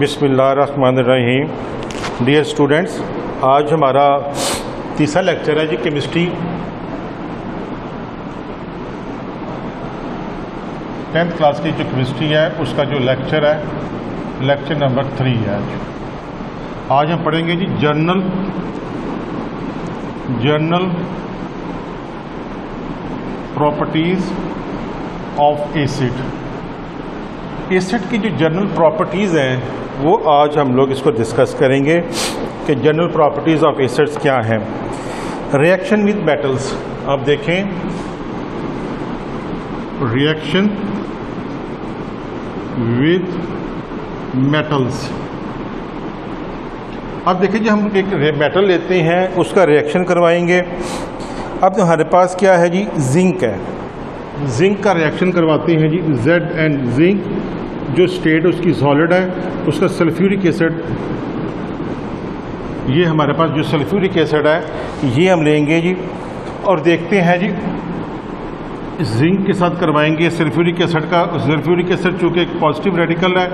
बिस्मिल्लाहिर्रहमानिर्रहीम। Dear students, आज हमारा तीसरा लेक्चर है जी केमिस्ट्री 10th क्लास की जो केमिस्ट्री है उसका जो लेक्चर है लेक्चर नंबर 3 है। आज हम पढ़ेंगे जी जर्नल प्रॉपर्टीज़ ऑफ एसिड की जो जनरल प्रॉपर्टीज़ हैं वो आज हम लोग इसको डिस्कस करेंगे कि जनरल प्रॉपर्टीज़ ऑफ एसिड्स क्या हैं। रिएक्शन विद मेटल्स, अब देखें रिएक्शन विद मेटल्स। अब देखिए जी हम एक मेटल लेते हैं उसका रिएक्शन करवाएंगे। अब हमारे पास क्या है जी, जिंक है। जिंक का रिएक्शन करवाते हैं जी, जेड एंड जिंक जो स्टेट उसकी सॉलिड है, उसका सल्फ्यूरिक एसिड, ये हमारे पास जो सल्फ्यूरिक एसिड है ये हम लेंगे जी और देखते हैं जी जिंक के साथ करवाएंगे सल्फ्यूरिक एसिड का। सल्फ्यूरिक एसिड चूँकि एक पॉजिटिव रेडिकल है,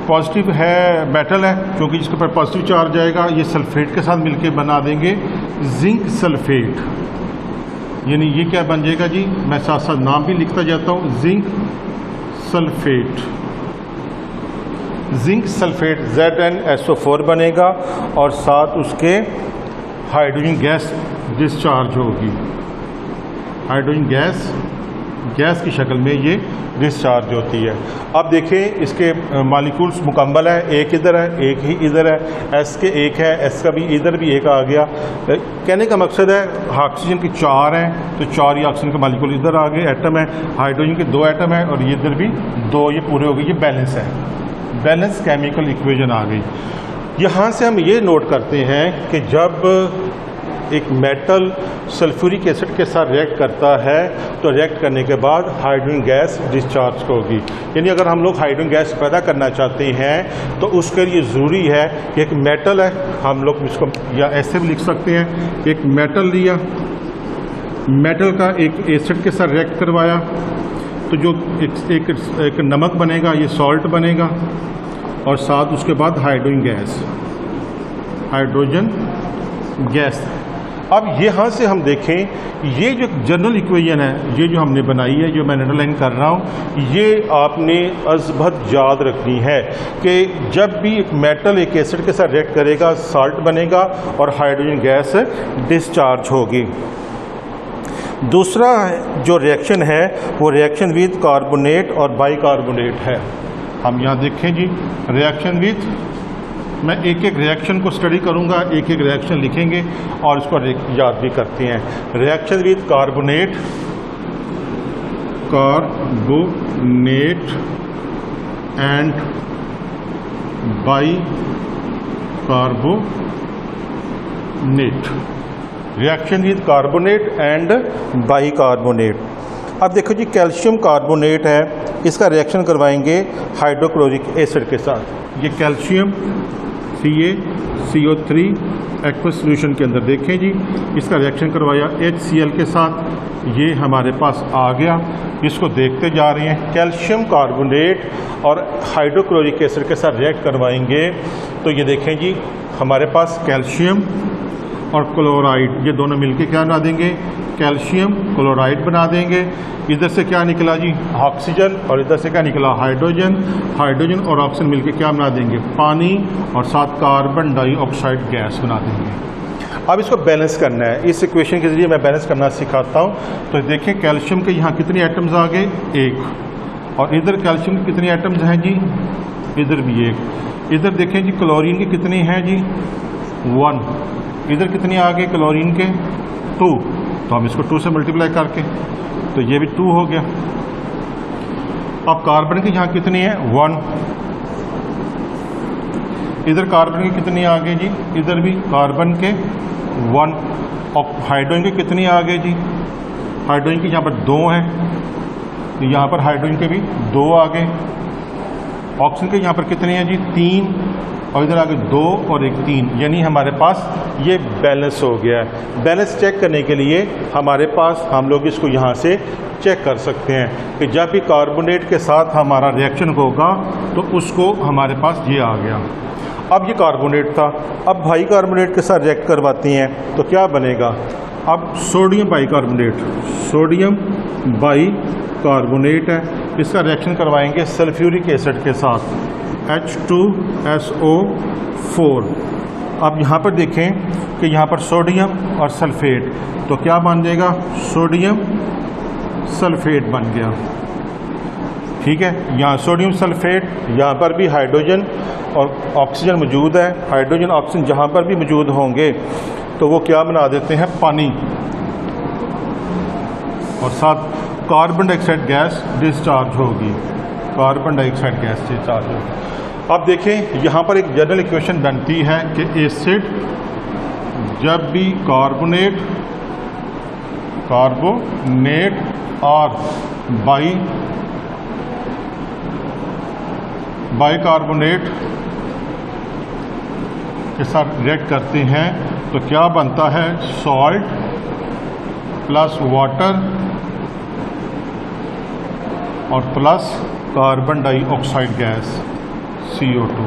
पॉजिटिव है मेटल है, क्योंकि जिसके ऊपर पॉजिटिव चार्ज आएगा, ये सल्फेट के साथ मिलके बना देंगे जिंक सल्फेट। यानी ये क्या बन जाएगा जी, मैं साथ साथ नाम भी लिखता जाता हूँ, zinc sulphate. Zinc sulphate ZnSO4 बनेगा और साथ उसके हाइड्रोजन गैस डिस्चार्ज होगी। हाइड्रोजन गैस की शक्ल में ये डिस्चार्ज होती है। अब देखें इसके मॉलिक्यूल्स मुकम्मल है, एक इधर है एक ही इधर है, S के एक है, S का भी इधर भी एक आ गया। कहने का मकसद है ऑक्सीजन की 4 हैं तो 4 ही ऑक्सीजन के मॉलिक्यूल इधर आ गए, एटम है। हाइड्रोजन के 2 एटम है और ये इधर भी 2, ये पूरे हो गए, ये बैलेंस है, बैलेंस केमिकल इक्वेशन आ गई। यहाँ से हम ये नोट करते हैं कि जब एक मेटल सल्फ्यूरिक एसिड के साथ रिएक्ट करता है तो रिएक्ट करने के बाद हाइड्रोजन गैस डिस्चार्ज होगी। यानी अगर हम लोग हाइड्रोजन गैस पैदा करना चाहते हैं तो उसके लिए ज़रूरी है कि एक मेटल है, हम लोग इसको या ऐसे भी लिख सकते हैं, एक मेटल लिया, मेटल का एक एसिड के साथ रिएक्ट करवाया तो जो एक नमक बनेगा, ये सॉल्ट बनेगा और साथ उसके बाद हाइड्रोजन गैस। अब यहाँ से हम देखें ये जो जनरल इक्वेशन है, ये जो हमने बनाई है, जो मैं अंडरलाइन कर रहा हूँ, ये आपने अज़बत याद रखनी है कि जब भी एक मेटल एक एसिड के साथ रिएक्ट करेगा सॉल्ट बनेगा और हाइड्रोजन गैस डिस्चार्ज होगी। दूसरा जो रिएक्शन है वो रिएक्शन विद कार्बोनेट और बाइकार्बोनेट है। हम यहाँ देखें जी रिएक्शन विद, मैं एक एक रिएक्शन को स्टडी करूँगा, एक एक रिएक्शन लिखेंगे और इसको याद भी करते हैं। Reaction with carbonate and bicarbonate. Reaction with carbonate and bicarbonate. अब देखो जी कैल्शियम कार्बोनेट है, इसका रिएक्शन करवाएंगे हाइड्रोक्लोरिक एसिड के साथ। ये कैल्शियम CaCO3 एक्वस सॉल्यूशन के अंदर देखें जी, इसका रिएक्शन करवाया HCl के साथ, ये हमारे पास आ गया। इसको देखते जा रहे हैं, कैल्शियम कार्बोनेट और हाइड्रोक्लोरिक एसिड के साथ रिएक्ट करवाएंगे तो ये देखें जी हमारे पास कैल्शियम और क्लोराइड, ये दोनों मिलके क्या बना देंगे, कैल्शियम क्लोराइड बना देंगे। इधर से क्या निकला जी, ऑक्सीजन, और इधर से क्या निकला, हाइड्रोजन और ऑक्सीजन मिलके क्या बना देंगे, पानी, और साथ कार्बन डाइऑक्साइड गैस बना देंगे। अब इसको बैलेंस करना है, इस इक्वेशन के जरिए मैं बैलेंस करना सिखाता हूँ। तो देखें कैल्शियम के यहाँ कितने एटम्स आ गए, 1, और इधर कैल्शियम के कितने एटम्स हैं जी, इधर भी 1। इधर देखें जी क्लोरीन के कितने हैं जी, 1। इधर कितने आ गए क्लोरीन के, 2, तो हम इसको 2 से मल्टीप्लाई करके तो ये भी 2 हो गया। अब कार्बन के यहाँ कितने हैं, 1। इधर कार्बन के कितने आ गए जी, इधर भी कार्बन के 1। और हाइड्रोजन के कितने आ गए जी, हाइड्रोजन के यहाँ पर 2 हैं तो यहाँ पर हाइड्रोजन के भी 2 आ गए। ऑक्सीजन के यहाँ पर कितने हैं जी, 3, और इधर आगे 2 और एक 3, यानी हमारे पास ये बैलेंस हो गया है। बैलेंस चेक करने के लिए हमारे पास हम लोग इसको यहाँ से चेक कर सकते हैं कि जब भी कार्बोनेट के साथ हमारा रिएक्शन होगा तो उसको हमारे पास ये आ गया। अब ये कार्बोनेट था, अब बाई कार्बोनेट के साथ रिएक्ट करवाते हैं तो क्या बनेगा। अब सोडियम बाइकार्बोनेट, सोडियम बाइकार्बोनेट है, इसका रिएक्शन करवाएंगे सल्फ्यूरिक एसिड के साथ H2SO4। अब यहाँ पर देखें कि यहाँ पर सोडियम और सल्फेट, तो क्या बन जाएगा, सोडियम सल्फेट बन गया। ठीक है, यहाँ सोडियम सल्फेट, यहाँ पर भी हाइड्रोजन और ऑक्सीजन मौजूद है। हाइड्रोजन ऑक्सीजन जहाँ पर भी मौजूद होंगे तो वो क्या बना देते हैं, पानी, और साथ कार्बन डाइऑक्साइड गैस डिस्चार्ज होगी, कार्बन डाइऑक्साइड गैस डिस्चार्ज होगी। अब देखें यहाँ पर एक जनरल इक्वेशन बनती है कि एसिड जब भी कार्बोनेट और बाइकार्बोनेट के साथ रिएक्ट करते हैं तो क्या बनता है, सॉल्ट प्लस वाटर और plus carbon dioxide gas CO2।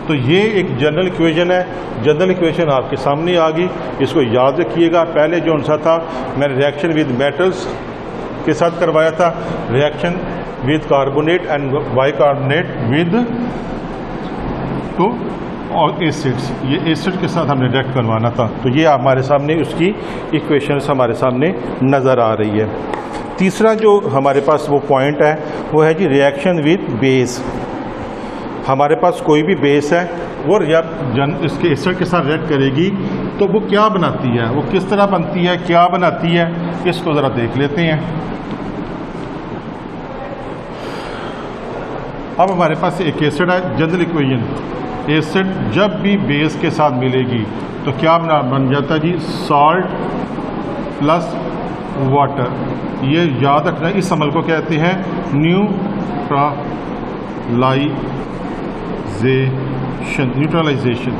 तो ये एक जनरल इक्वेशन है। जनरल इक्वेशन आपके सामने आ गई, इसको याद रखिएगा। पहले जो सा था मैंने रिएक्शन विद मेटल्स के साथ करवाया था, reaction with carbonate and bicarbonate with two और एसिड्स, ये एसिड के साथ हमने रिएक्ट करवाना था। तो ये हमारे सामने उसकी इक्वेशंस हमारे सामने नज़र आ रही है। तीसरा जो हमारे पास वो पॉइंट है वो है जी रिएक्शन विद बेस। हमारे पास कोई भी बेस है वो इसके एसिड के साथ रिएक्ट करेगी तो वो क्या बनाती है, वो किस तरह बनती है, क्या बनाती है, इसको ज़रा देख लेते हैं। अब हमारे पास एक एसिड है, जनरल इक्वेशन, एसिड जब भी बेस के साथ मिलेगी तो क्या बन जाता है जी, सॉल्ट प्लस वाटर। ये याद रखना, इस अमल को कहते हैं न्यूट्रलाइजेशन।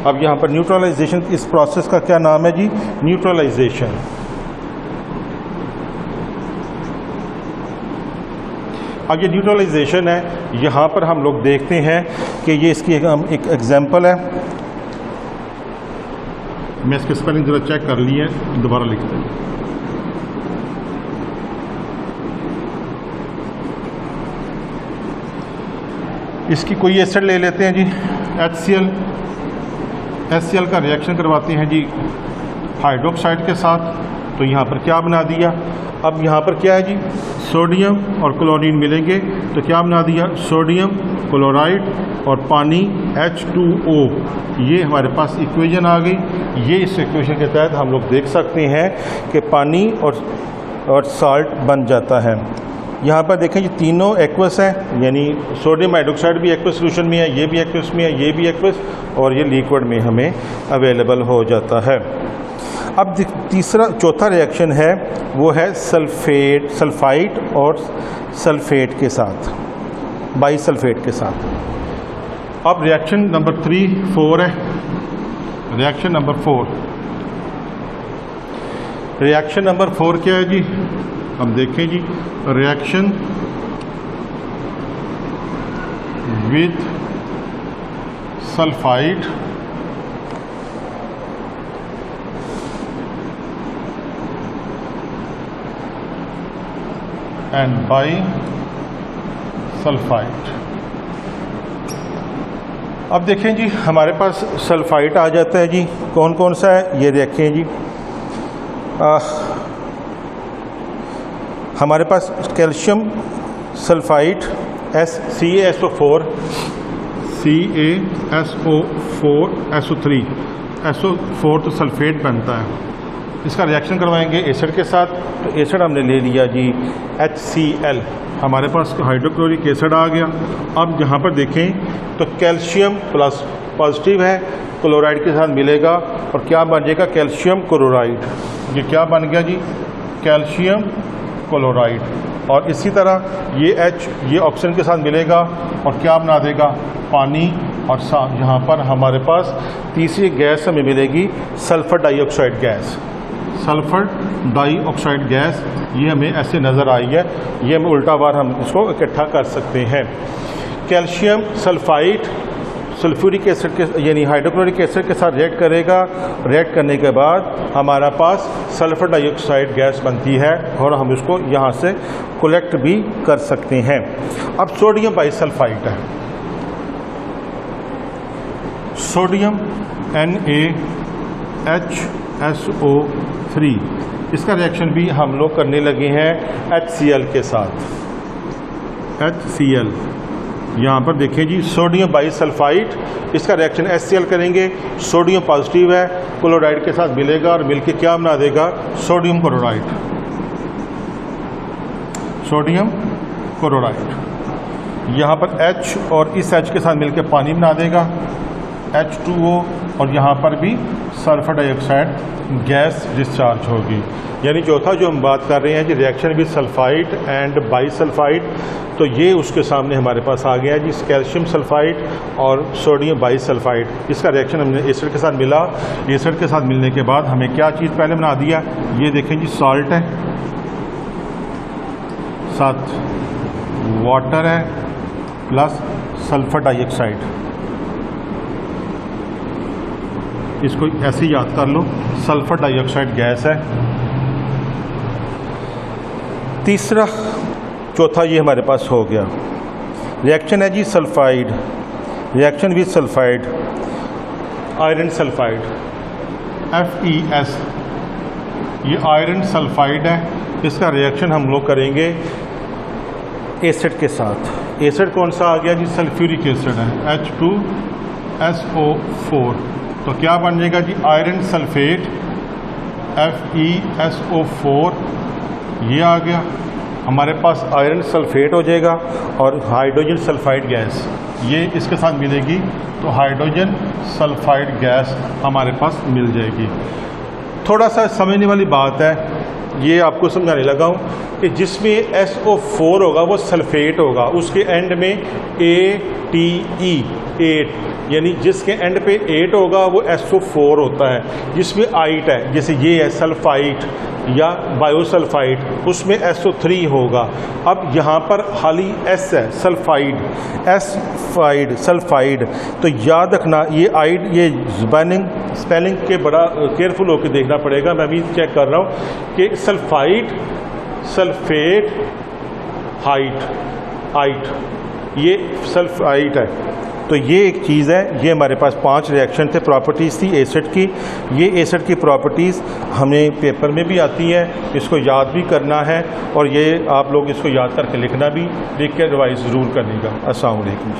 अब यहाँ पर न्यूट्रलाइजेशन, इस प्रोसेस का क्या नाम है जी, न्यूट्रलाइजेशन। अब ये न्यूट्रलाइजेशन है, यहाँ पर हम लोग देखते हैं कि ये इसकी एक एग्जाम्पल है। मैं इसके स्पेलिंग जरा चेक कर लिए, दोबारा लिखते हैं। इसकी कोई एसिड ले लेते हैं जी, HCl का रिएक्शन करवाते हैं जी हाइड्रोक्साइड के साथ, तो यहाँ पर क्या बना दिया। अब यहाँ पर क्या है जी, सोडियम और क्लोरीन मिलेंगे तो क्या बना दिया, सोडियम क्लोराइड और पानी H2O। ये हमारे पास इक्वेशन आ गई। ये इस इक्वेशन के तहत हम लोग देख सकते हैं कि पानी और साल्ट बन जाता है। यहाँ पर देखें, ये तीनों एक्वस हैं, यानी सोडियम हाइड्रोक्साइड भी एक्वस सोल्यूशन में है, ये भी एक्वस में है, ये भी एक्वस, और ये लिक्विड में हमें अवेलेबल हो जाता है। अब चौथा रिएक्शन है वो है सल्फाइट और सल्फेट के साथ, बाइसल्फेट के साथ। अब रिएक्शन नंबर 4 है, रिएक्शन नंबर 4। रिएक्शन नंबर 4 क्या है जी, हम देखें जी, reaction with sulphide and bisulphide. अब देखें जी, हमारे पास सल्फाइड आ जाता है जी, कौन कौन सा है ये देखें जी। हमारे पास कैल्शियम सल्फाइड CaSO4 SO4 तो सल्फेट बनता है, इसका रिएक्शन करवाएंगे एसिड के साथ। तो एसिड हमने ले लिया जी HCl, हमारे पास हाइड्रोक्लोरिक एसिड आ गया। अब यहाँ पर देखें तो कैल्शियम प्लस पॉजिटिव है, क्लोराइड के साथ मिलेगा और क्या बन जाएगा, कैल्शियम क्लोराइड। ये क्या बन गया जी, कैल्शियम क्लोराइड। और इसी तरह ये H ये ऑक्सीजन के साथ मिलेगा और क्या बना देगा, पानी और यहाँ पर हमारे पास तीसरी गैस हमें मिलेगी sulphur dioxide gas. Sulphur dioxide gas ये हमें ऐसे नज़र आई है, ये हम उल्टा बार हम इसको इकट्ठा कर सकते हैं। कैल्शियम सल्फाइड सल्फ्यूरिक एसिड के यानी हाइड्रोक्लोरिक एसिड के साथ रिएक्ट करेगा। रिएक्ट करने के बाद हमारा पास सल्फ़र डाइऑक्साइड गैस बनती है और हम इसको यहाँ से कलेक्ट भी कर सकते हैं। अब सोडियम बाइसल्फाइड है, सोडियम NaHSO3, इसका रिएक्शन भी हम लोग करने लगे हैं HCl के साथ। HCl यहाँ पर देखिए जी, सोडियम बाइसल्फाइड, इसका रिएक्शन HCl करेंगे, सोडियम पॉजिटिव है, क्लोराइड के साथ मिलेगा और मिलके क्या बना देगा, सोडियम क्लोराइड। सोडियम क्लोराइड यहाँ पर H और इस H के साथ मिलकर पानी बना देगा H2O, और यहाँ पर भी सल्फर डाइऑक्साइड गैस डिस्चार्ज होगी। यानी चौथा जो हम बात कर रहे हैं जी, reaction with sulphide and bisulphide, तो ये उसके सामने हमारे पास आ गया जी, कैल्शियम सल्फाइड और सोडियम बाइसल्फाइड। इसका रिएक्शन हमने एसिड के साथ मिला, एसिड के साथ मिलने के बाद हमें क्या चीज़ पहले बना दिया, ये देखें जी, सॉल्ट है, साथ वाटर है, प्लस सल्फर डाइऑक्साइड। इसको ऐसे ही याद कर लो, सल्फर डाइऑक्साइड गैस है। तीसरा चौथा ये हमारे पास हो गया। रिएक्शन है जी sulphide, reaction with sulphide, iron sulphide FeS, ये आयरन सल्फाइड है। इसका रिएक्शन हम लोग करेंगे एसिड के साथ। एसिड कौन सा आ गया जी, सल्फ्यूरिक एसिड है, H2SO4। तो क्या बन जाएगा जी, आयरन सल्फेट FeSO4, ये आ गया हमारे पास, आयरन सल्फेट हो जाएगा और हाइड्रोजन सल्फाइड गैस ये इसके साथ मिलेगी, तो हाइड्रोजन सल्फाइड गैस हमारे पास मिल जाएगी। थोड़ा सा समझने वाली बात है, ये आपको समझाने लगा हूँ कि जिसमें SO4 होगा वो सल्फेट होगा, उसके एंड में ATE 8, यानी जिसके एंड पे 8 होगा वो SO4 होता है। जिसमें आइट है, जैसे ये है सल्फाइट या बायोसल्फाइड, उसमें SO3 होगा। अब यहाँ पर खाली S है, सल्फाइड, S सल्फाइड, तो याद रखना ये आइड, ये स्पेलिंग के बड़ा केयरफुल होकर देखना पड़ेगा। मैं भी चेक कर रहा हूँ कि सल्फाइड, सल्फेट, आइट, ये सल्फाइड है। तो ये एक चीज़ है, ये हमारे पास 5 रिएक्शन थे, प्रॉपर्टीज़ थी एसिड की। ये एसिड की प्रॉपर्टीज़ हमें पेपर में भी आती है, इसको याद भी करना है, और ये आप लोग इसको याद करके लिखना भी, लिख के रिवाइज ज़रूर करिएगा। अस्सलाम वालेकुम।